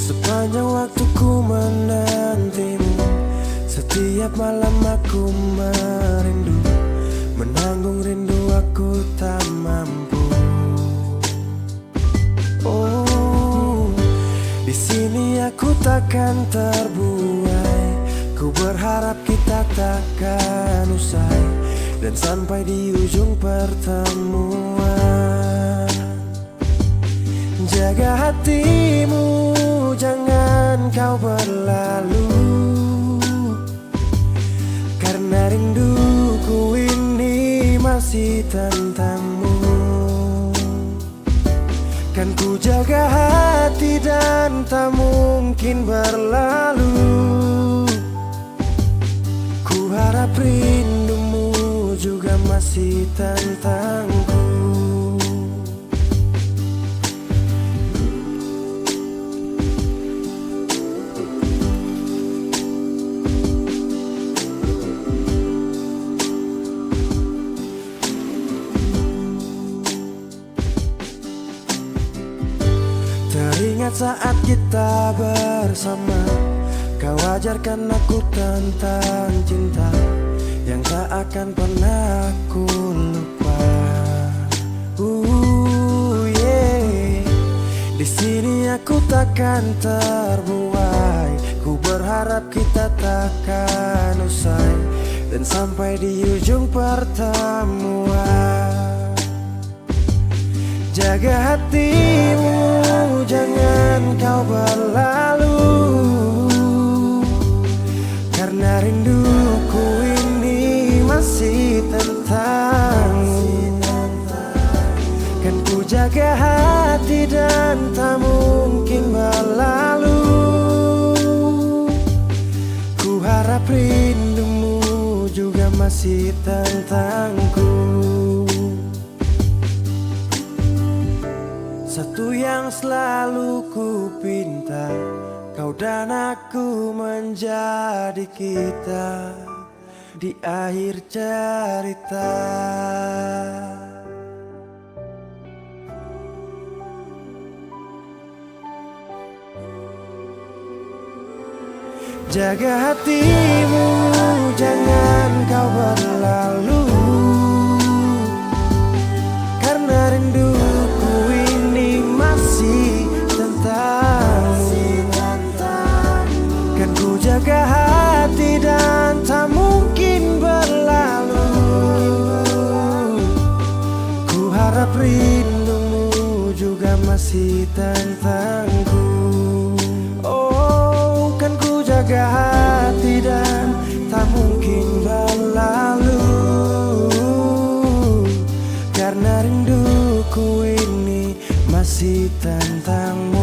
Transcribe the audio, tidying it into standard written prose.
Sepanjang waktu ku menantimu, setiap malam aku merindu, menanggung rindu aku tak mampu. Oh, di sini aku takkan terbuai. Ku berharap kita takkan usai dan sampai di ujung pertemuan. Jaga hatimu, jangan kau berlalu, karena rinduku ini masih tentangmu. Kan ku jaga hati dan tak mungkin berlalu. Ku harap rindumu juga masih tentangku. Teringat saat kita bersama, kau ajarkan aku tentang cinta yang tak akan pernah aku lupa. Yeah. Di sini aku takkan terbuai. Ku berharap kita takkan usai dan sampai di ujung pertemuan. Jaga hatimu, jangan kau berlalu, karena rinduku ini masih tentangmu. Kan ku jaga hati dan tak mungkin berlalu. Ku harap rindumu juga masih tentangku. Satu yang selalu ku pinta, kau dan aku menjadi kita di akhir cerita. Jaga hatimu, jangan kau berlalu, karena rinduku ini masih tentangmu. Kan ku jaga hati dan tak mungkin berlalu. Ku harap rindumu juga masih tentangku. Oh, kan ku jaga hati dan tak mungkin berlalu, karena rinduku ini masih tentangmu.